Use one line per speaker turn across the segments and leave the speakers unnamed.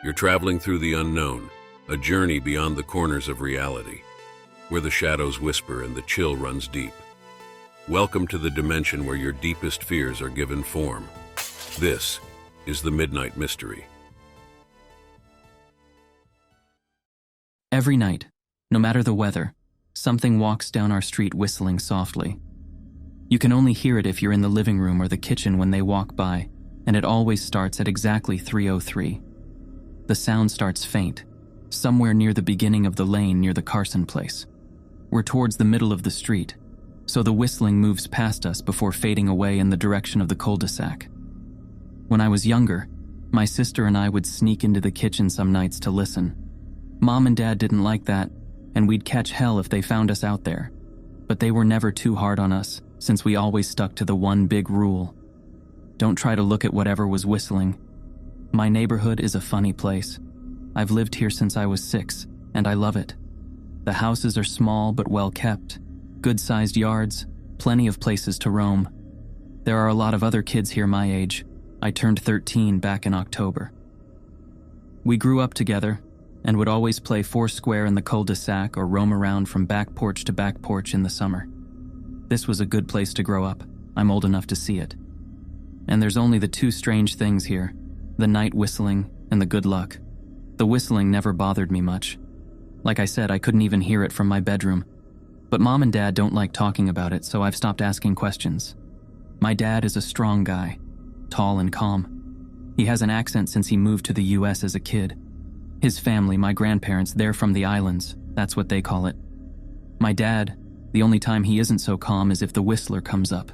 You're traveling through the unknown, a journey beyond the corners of reality, where the shadows whisper and the chill runs deep. Welcome to the dimension where your deepest fears are given form. This is the Midnight Mystery.
Every night, no matter the weather, something walks down our street whistling softly. You can only hear it if you're in the living room or the kitchen when they walk by, and it always starts at exactly 3:03. The sound starts faint, somewhere near the beginning of the lane near the Carson place. We're towards the middle of the street, so the whistling moves past us before fading away in the direction of the cul-de-sac. When I was younger, my sister and I would sneak into the kitchen some nights to listen. Mom and Dad didn't like that, and we'd catch hell if they found us out there. But they were never too hard on us, since we always stuck to the one big rule. Don't try to look at whatever was whistling. My neighborhood is a funny place. I've lived here since I was 6, and I love it. The houses are small but well kept, good-sized yards, plenty of places to roam. There are a lot of other kids here my age. I turned 13 back in October. We grew up together, and would always play foursquare in the cul-de-sac or roam around from back porch to back porch in the summer. This was a good place to grow up. I'm old enough to see it. And there's only the two strange things here, the night whistling and the good luck. The whistling never bothered me much. Like I said, I couldn't even hear it from my bedroom. But Mom and Dad don't like talking about it, so I've stopped asking questions. My dad is a strong guy, tall and calm. He has an accent since he moved to the US as a kid. His family, my grandparents, they're from the islands. That's what they call it. My dad, the only time he isn't so calm is if the whistler comes up.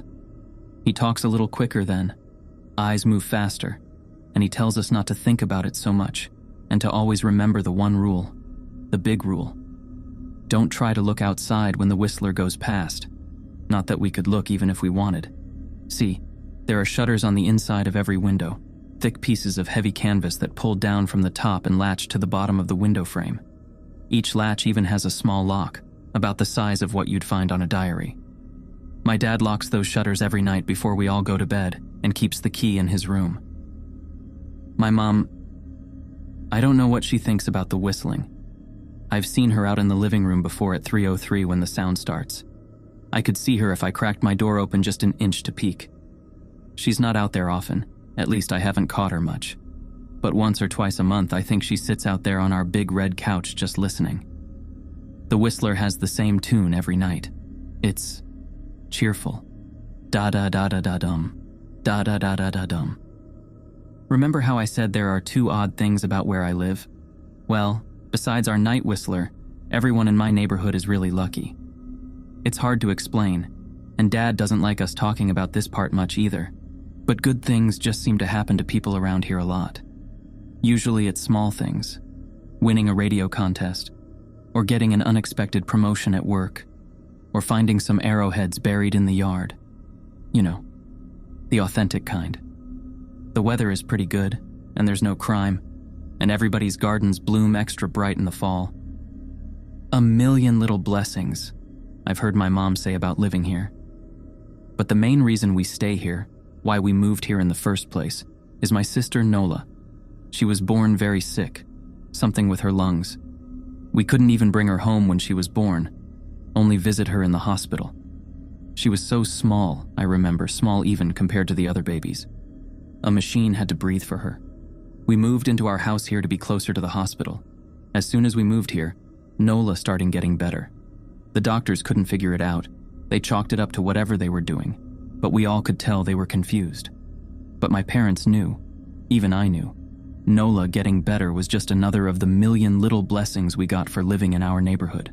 He talks a little quicker then. Eyes move faster. And he tells us not to think about it so much, and to always remember the one rule, the big rule. Don't try to look outside when the whistler goes past. Not that we could look even if we wanted. See, there are shutters on the inside of every window. Thick pieces of heavy canvas that pull down from the top and latch to the bottom of the window frame. Each latch even has a small lock, about the size of what you'd find on a diary. My dad locks those shutters every night before we all go to bed and keeps the key in his room. My mom, I don't know what she thinks about the whistling. I've seen her out in the living room before at 3:03 when the sound starts. I could see her if I cracked my door open just an inch to peek. She's not out there often. At least I haven't caught her much. But once or twice a month, I think she sits out there on our big red couch just listening. The whistler has the same tune every night. It's cheerful. Da-da-da-da-da-dum. Da-da-da-da-da-dum. Remember how I said there are two odd things about where I live? Well, besides our night whistler, everyone in my neighborhood is really lucky. It's hard to explain, and Dad doesn't like us talking about this part much either. But good things just seem to happen to people around here a lot. Usually it's small things, winning a radio contest, or getting an unexpected promotion at work, or finding some arrowheads buried in the yard. You know, the authentic kind. The weather is pretty good, and there's no crime, and everybody's gardens bloom extra bright in the fall. A million little blessings, I've heard my mom say about living here. But the main reason we stay here, why we moved here in the first place, is my sister Nola. She was born very sick, something with her lungs. We couldn't even bring her home when she was born, only visit her in the hospital. She was so small, I remember, small even compared to the other babies. A machine had to breathe for her. We moved into our house here to be closer to the hospital. As soon as we moved here, Nola started getting better. The doctors couldn't figure it out. They chalked it up to whatever they were doing. But we all could tell they were confused. But my parents knew, even I knew, Nola getting better was just another of the million little blessings we got for living in our neighborhood.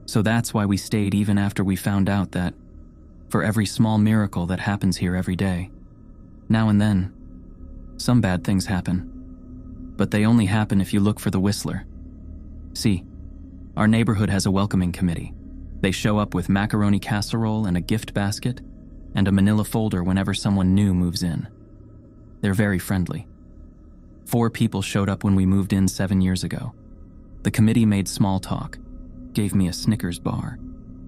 So that's why we stayed even after we found out that, for every small miracle that happens here every day, now and then, some bad things happen. But they only happen if you look for the whistler. See, our neighborhood has a welcoming committee. They show up with macaroni casserole and a gift basket, and a manila folder whenever someone new moves in. They're very friendly. 4 people showed up when we moved in 7 years ago. The committee made small talk, gave me a Snickers bar,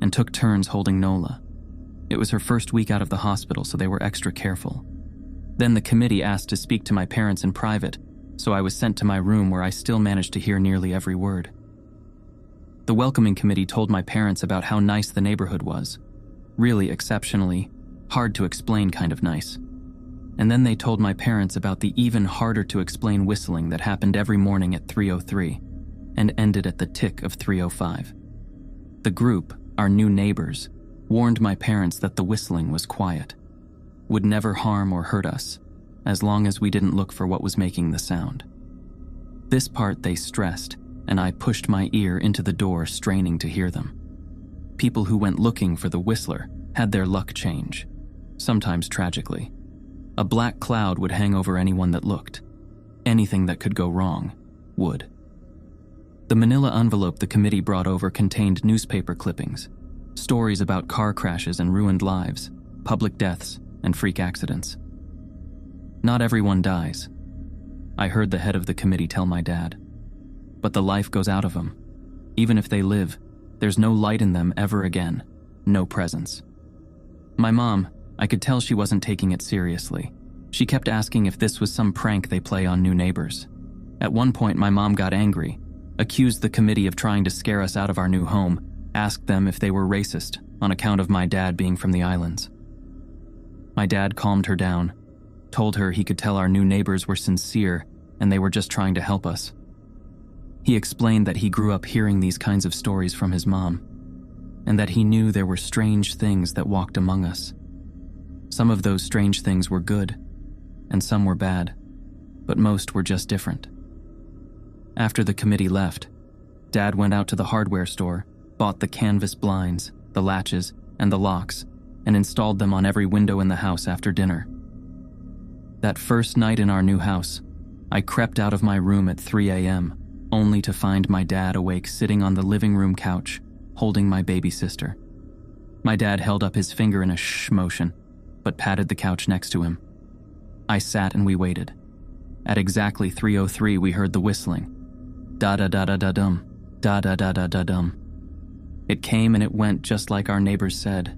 and took turns holding Nola. It was her first week out of the hospital, so they were extra careful. Then the committee asked to speak to my parents in private, so I was sent to my room where I still managed to hear nearly every word. The welcoming committee told my parents about how nice the neighborhood was. Really exceptionally, hard to explain kind of nice. And then they told my parents about the even harder to explain whistling that happened every morning at 3:03 and ended at the tick of 3:05. The group, our new neighbors, warned my parents that the whistling was quiet, would never harm or hurt us, as long as we didn't look for what was making the sound. This part they stressed, and I pushed my ear into the door, straining to hear them. People who went looking for the whistler had their luck change, sometimes tragically. A black cloud would hang over anyone that looked. Anything that could go wrong would. The manila envelope the committee brought over contained newspaper clippings, stories about car crashes and ruined lives, public deaths, and freak accidents. Not everyone dies. I heard the head of the committee tell my dad. But the life goes out of them. Even if they live, there's no light in them ever again, no presence. My mom, I could tell she wasn't taking it seriously. She kept asking if this was some prank they play on new neighbors. At one point, my mom got angry, accused the committee of trying to scare us out of our new home, asked them if they were racist on account of my dad being from the islands. My dad calmed her down, told her he could tell our new neighbors were sincere and they were just trying to help us. He explained that he grew up hearing these kinds of stories from his mom, and that he knew there were strange things that walked among us. Some of those strange things were good, and some were bad, but most were just different. After the committee left, Dad went out to the hardware store, bought the canvas blinds, the latches, and the locks, and installed them on every window in the house after dinner. That first night in our new house, I crept out of my room at 3 a.m., only to find my dad awake sitting on the living room couch, holding my baby sister. My dad held up his finger in a shh motion, but patted the couch next to him. I sat and we waited. At exactly 3:03, we heard the whistling. Da-da-da-da-da-dum, da-da-da-da-da-dum. It came and it went just like our neighbors said.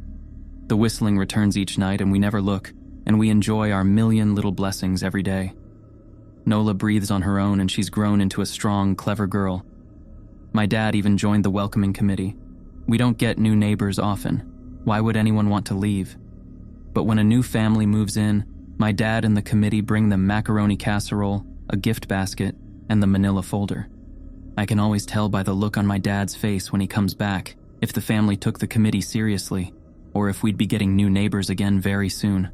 The whistling returns each night and we never look, and we enjoy our million little blessings every day. Nola breathes on her own and she's grown into a strong, clever girl. My dad even joined the welcoming committee. We don't get new neighbors often. Why would anyone want to leave? But when a new family moves in, my dad and the committee bring them macaroni casserole, a gift basket, and the manila folder. I can always tell by the look on my dad's face when he comes back if the family took the committee seriously, or if we'd be getting new neighbors again very soon.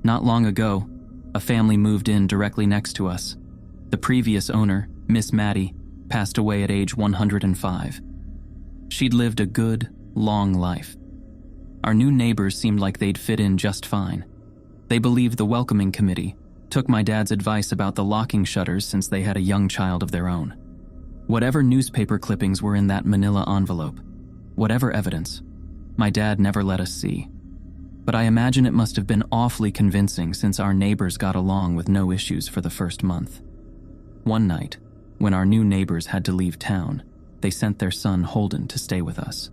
Not long ago, a family moved in directly next to us. The previous owner, Miss Maddie, passed away at age 105. She'd lived a good, long life. Our new neighbors seemed like they'd fit in just fine. They believed the welcoming committee, took my dad's advice about the locking shutters since they had a young child of their own. Whatever newspaper clippings were in that manila envelope, whatever evidence, my dad never let us see. But I imagine it must have been awfully convincing since our neighbors got along with no issues for the first month. One night, when our new neighbors had to leave town, they sent their son Holden to stay with us.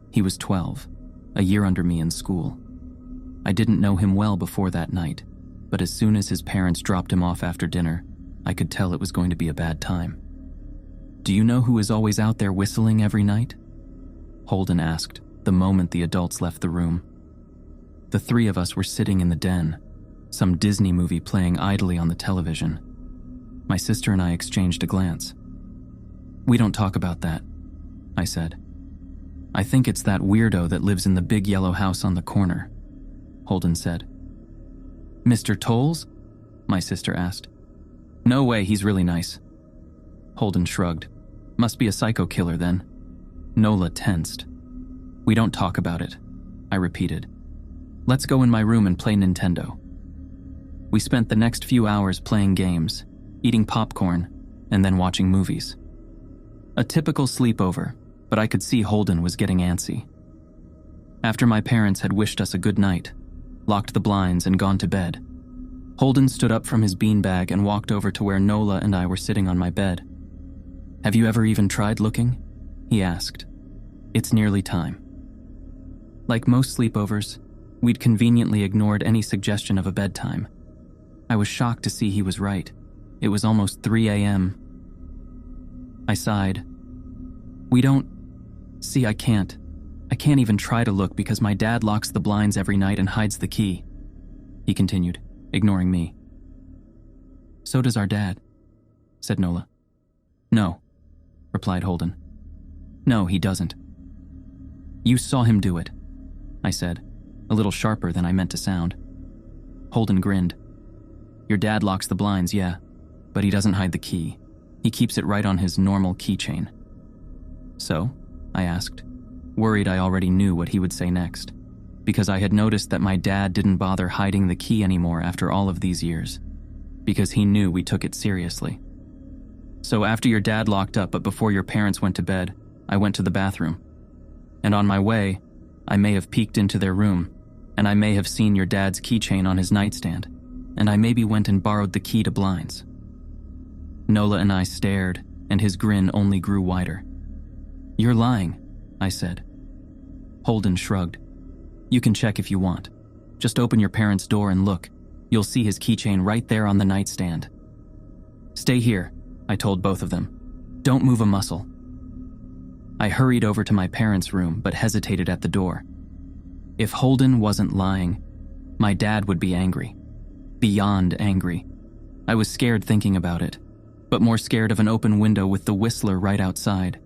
He was 12, a year under me in school. I didn't know him well before that night, but as soon as his parents dropped him off after dinner, I could tell it was going to be a bad time. "Do you know who is always out there whistling every night?" Holden asked the moment the adults left the room. The three of us were sitting in the den, some Disney movie playing idly on the television. My sister and I exchanged a glance. "We don't talk about that," I said. "I think it's that weirdo that lives in the big yellow house on the corner," Holden said. "Mr. Tolles?" my sister asked. "No way, he's really nice." Holden shrugged. "Must be a psycho killer then." Nola tensed. "We don't talk about it," I repeated. "Let's go in my room and play Nintendo." We spent the next few hours playing games, eating popcorn, and then watching movies. A typical sleepover, but I could see Holden was getting antsy. After my parents had wished us a good night, locked the blinds, and gone to bed, Holden stood up from his beanbag and walked over to where Nola and I were sitting on my bed. "Have you ever even tried looking?" he asked. "It's nearly time." Like most sleepovers, we'd conveniently ignored any suggestion of a bedtime. I was shocked to see he was right. It was almost 3 a.m. I sighed. We don't... See, I can't. I can't even try to look because my dad locks the blinds every night and hides the key. He continued, ignoring me. So does our dad, said Nola. No, replied Holden. No, he doesn't. You saw him do it, I said, a little sharper than I meant to sound. Holden grinned. Your dad locks the blinds, yeah, but he doesn't hide the key. He keeps it right on his normal keychain. So, I asked, worried I already knew what he would say next, because I had noticed that my dad didn't bother hiding the key anymore after all of these years, because he knew we took it seriously. So after your dad locked up but before your parents went to bed, I went to the bathroom. And on my way, I may have peeked into their room, and I may have seen your dad's keychain on his nightstand, and I maybe went and borrowed the key to blinds. Nola and I stared, and his grin only grew wider. You're lying, I said. Holden shrugged. You can check if you want. Just open your parents' door and look. You'll see his keychain right there on the nightstand. Stay here, I told both of them. Don't move a muscle. I hurried over to my parents' room but hesitated at the door. If Holden wasn't lying, my dad would be angry. Beyond angry. I was scared thinking about it, but more scared of an open window with the Whistler right outside.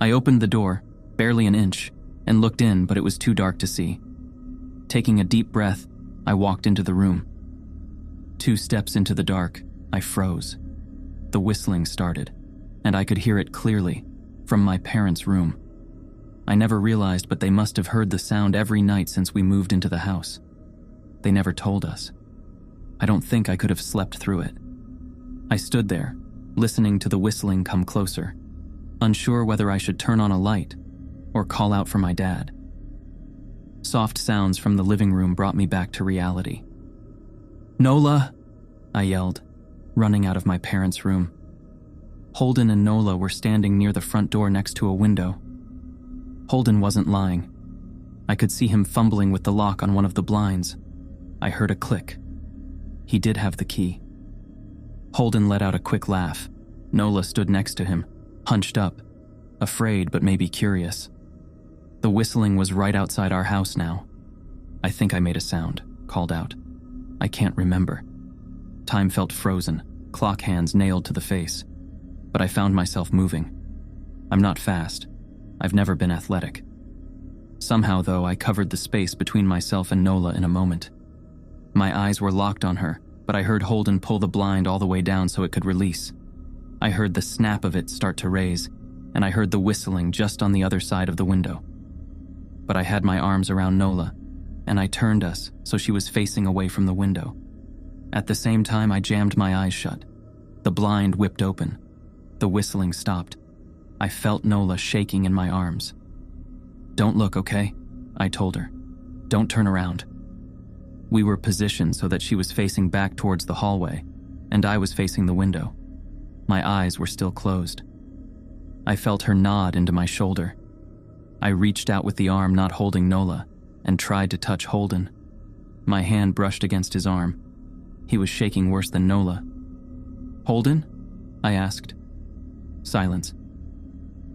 I opened the door, barely an inch, and looked in, but it was too dark to see. Taking a deep breath, I walked into the room. 2 steps into the dark, I froze. The whistling started, and I could hear it clearly, from my parents' room. I never realized, but they must have heard the sound every night since we moved into the house. They never told us. I don't think I could have slept through it. I stood there, listening to the whistling come closer, unsure whether I should turn on a light or call out for my dad. Soft sounds from the living room brought me back to reality. Nola, I yelled, running out of my parents' room. Holden and Nola were standing near the front door next to a window. Holden wasn't lying. I could see him fumbling with the lock on one of the blinds. I heard a click. He did have the key. Holden let out a quick laugh. Nola stood next to him, hunched up, afraid but maybe curious. The whistling was right outside our house now. I think I made a sound, called out. I can't remember. Time felt frozen, clock hands nailed to the face. But I found myself moving. I'm not fast. I've never been athletic. Somehow, though, I covered the space between myself and Nola in a moment. My eyes were locked on her, but I heard Holden pull the blind all the way down so it could release. I heard the snap of it start to raise, and I heard the whistling just on the other side of the window. But I had my arms around Nola, and I turned us so she was facing away from the window. At the same time, I jammed my eyes shut. The blind whipped open. The whistling stopped. I felt Nola shaking in my arms. Don't look, okay? I told her. Don't turn around. We were positioned so that she was facing back towards the hallway, and I was facing the window. My eyes were still closed. I felt her nod into my shoulder. I reached out with the arm not holding Nola and tried to touch Holden. My hand brushed against his arm. He was shaking worse than Nola. Holden? I asked. Silence.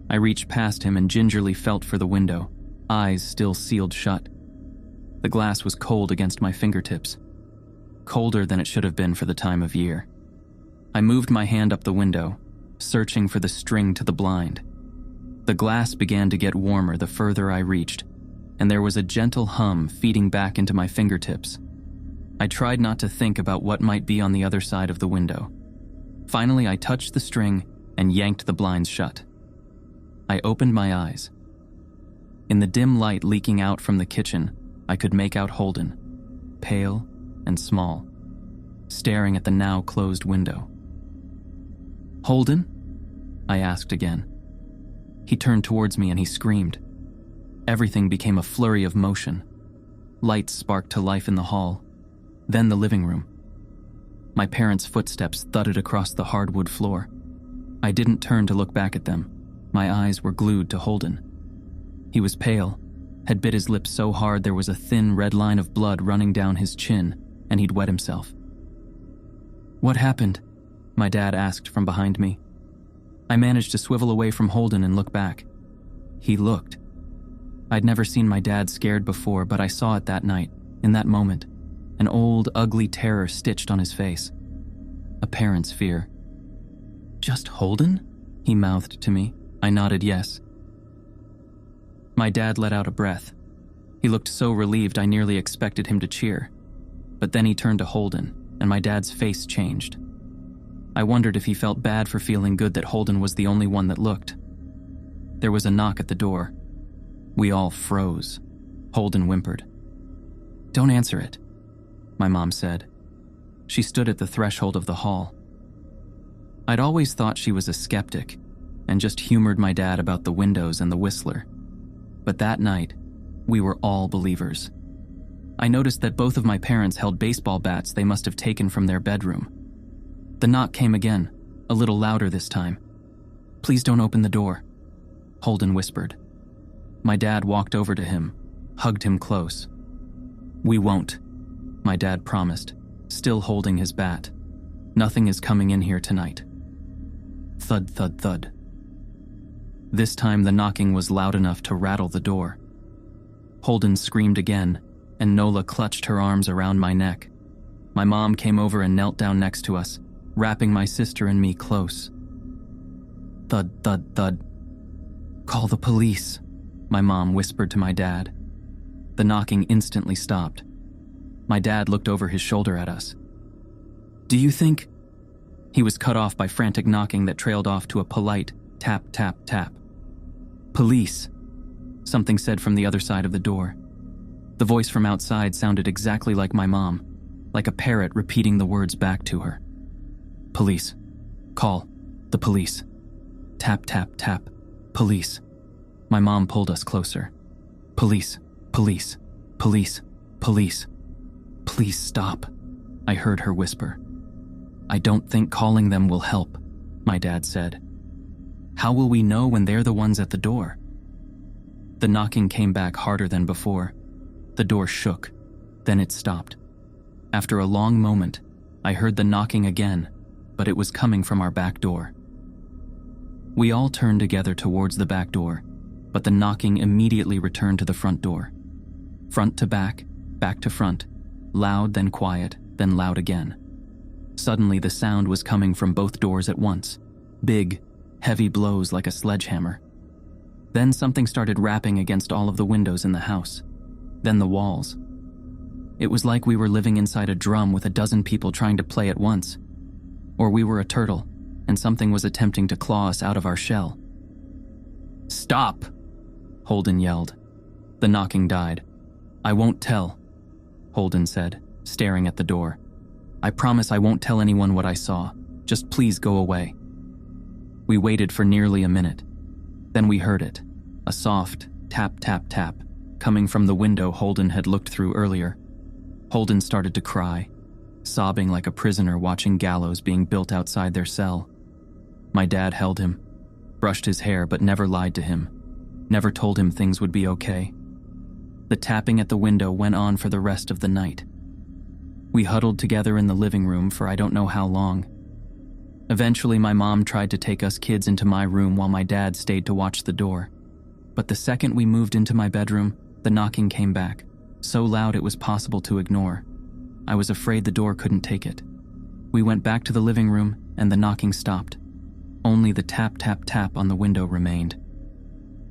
I reached past him and gingerly felt for the window, eyes still sealed shut. The glass was cold against my fingertips, colder than it should have been for the time of year. I moved my hand up the window, searching for the string to the blind. The glass began to get warmer the further I reached, and there was a gentle hum feeding back into my fingertips. I tried not to think about what might be on the other side of the window. Finally, I touched the string and yanked the blinds shut. I opened my eyes. In the dim light leaking out from the kitchen, I could make out Holden, pale and small, staring at the now closed window. Holden? I asked again. He turned towards me and he screamed. Everything became a flurry of motion. Lights sparked to life in the hall, then the living room. My parents' footsteps thudded across the hardwood floor. I didn't turn to look back at them. My eyes were glued to Holden. He was pale, had bit his lip so hard there was a thin red line of blood running down his chin, and he'd wet himself. What happened? My dad asked from behind me. I managed to swivel away from Holden and look back. He looked. I'd never seen my dad scared before, but I saw it that night, in that moment. An old, ugly terror stitched on his face. A parent's fear. "Just Holden?" he mouthed to me. I nodded yes. My dad let out a breath. He looked so relieved I nearly expected him to cheer. But then he turned to Holden, and my dad's face changed. I wondered if he felt bad for feeling good that Holden was the only one that looked. There was a knock at the door. We all froze. Holden whimpered. "Don't answer it," my mom said. She stood at the threshold of the hall. I'd always thought she was a skeptic and just humored my dad about the windows and the Whistler. But that night, we were all believers. I noticed that both of my parents held baseball bats they must have taken from their bedroom. The knock came again, a little louder this time. "Please don't open the door," Holden whispered. My dad walked over to him, hugged him close. "We won't," my dad promised, still holding his bat. "Nothing is coming in here tonight." Thud, thud, thud. This time the knocking was loud enough to rattle the door. Holden screamed again, and Nola clutched her arms around my neck. My mom came over and knelt down next to us, wrapping my sister and me close. Thud, thud, thud. "Call the police," my mom whispered to my dad. The knocking instantly stopped. My dad looked over his shoulder at us. "Do you think—" He was cut off by frantic knocking that trailed off to a polite tap, tap, tap. "Police," something said from the other side of the door. The voice from outside sounded exactly like my mom, like a parrot repeating the words back to her. "Police. Call. The police. Tap, tap, tap. Police." My mom pulled us closer. "Police. Police. Police. Police. Please stop," I heard her whisper. "I don't think calling them will help," my dad said. "How will we know when they're the ones at the door?" The knocking came back harder than before. The door shook, then it stopped. After a long moment, I heard the knocking again, but it was coming from our back door. We all turned together towards the back door, but the knocking immediately returned to the front door. Front to back to front, loud then quiet, then loud again. Suddenly the sound was coming from both doors at once, big, heavy blows like a sledgehammer. Then something started rapping against all of the windows in the house, then the walls. It was like we were living inside a drum with a dozen people trying to play at once. Or we were a turtle, and something was attempting to claw us out of our shell. "Stop!" Holden yelled. The knocking died. "I won't tell," Holden said, staring at the door. "I promise I won't tell anyone what I saw. Just please go away." We waited for nearly a minute. Then we heard it, a soft tap, tap, tap, coming from the window Holden had looked through earlier. Holden started to cry, sobbing like a prisoner watching gallows being built outside their cell. My dad held him, brushed his hair but never lied to him, never told him things would be okay. The tapping at the window went on for the rest of the night. We huddled together in the living room for I don't know how long. Eventually, my mom tried to take us kids into my room while my dad stayed to watch the door. But the second we moved into my bedroom, the knocking came back, so loud it was possible to ignore. I was afraid the door couldn't take it. We went back to the living room, and the knocking stopped. Only the tap, tap, tap on the window remained.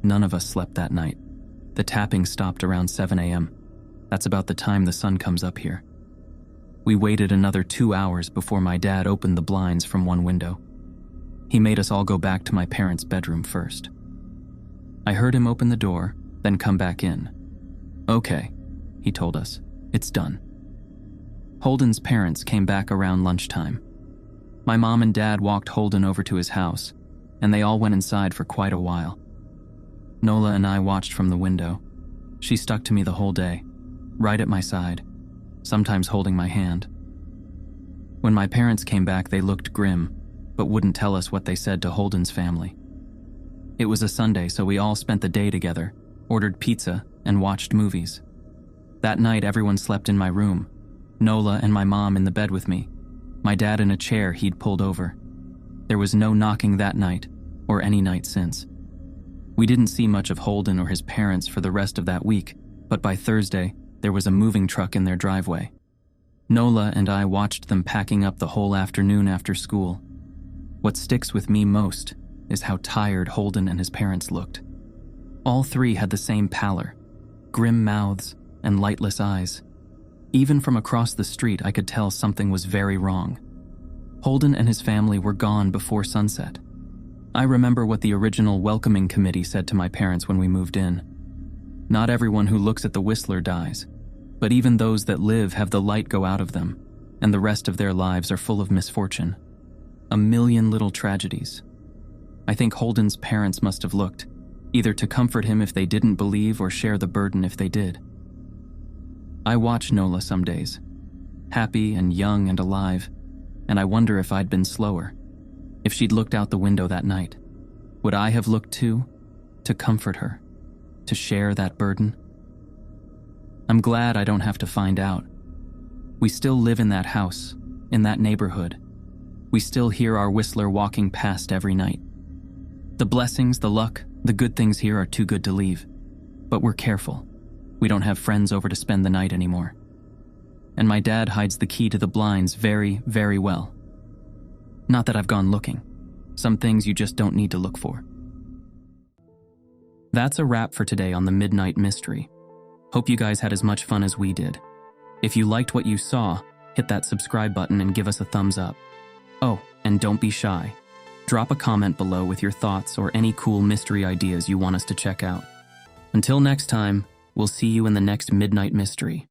None of us slept that night. The tapping stopped around 7 a.m. That's about the time the sun comes up here. We waited another 2 hours before my dad opened the blinds from one window. He made us all go back to my parents' bedroom first. I heard him open the door, then come back in. "Okay," he told us, "it's done." Holden's parents came back around lunchtime. My mom and dad walked Holden over to his house, and they all went inside for quite a while. Nola and I watched from the window. She stuck to me the whole day, right at my side, sometimes holding my hand. When my parents came back, they looked grim, but wouldn't tell us what they said to Holden's family. It was a Sunday, so we all spent the day together, ordered pizza, and watched movies. That night, everyone slept in my room, Nola and my mom in the bed with me. My dad in a chair he'd pulled over. There was no knocking that night, or any night since. We didn't see much of Holden or his parents for the rest of that week, but by Thursday, there was a moving truck in their driveway. Nola and I watched them packing up the whole afternoon after school. What sticks with me most is how tired Holden and his parents looked. All three had the same pallor, grim mouths and lightless eyes. Even from across the street, I could tell something was very wrong. Holden and his family were gone before sunset. I remember what the original welcoming committee said to my parents when we moved in. Not everyone who looks at the Whistler dies, but even those that live have the light go out of them, and the rest of their lives are full of misfortune. A million little tragedies. I think Holden's parents must have looked, either to comfort him if they didn't believe or share the burden if they did. I watch Nola some days, happy and young and alive, and I wonder if I'd been slower. If she'd looked out the window that night, would I have looked too, to comfort her, to share that burden? I'm glad I don't have to find out. We still live in that house, in that neighborhood. We still hear our Whistler walking past every night. The blessings, the luck, the good things here are too good to leave. But we're careful. We don't have friends over to spend the night anymore. And my dad hides the key to the blinds very, very well. Not that I've gone looking. Some things you just don't need to look for. That's a wrap for today on the Midnight Mystery. Hope you guys had as much fun as we did. If you liked what you saw, hit that subscribe button and give us a thumbs up. Oh, and don't be shy. Drop a comment below with your thoughts or any cool mystery ideas you want us to check out. Until next time, we'll see you in the next Midnight Mystery.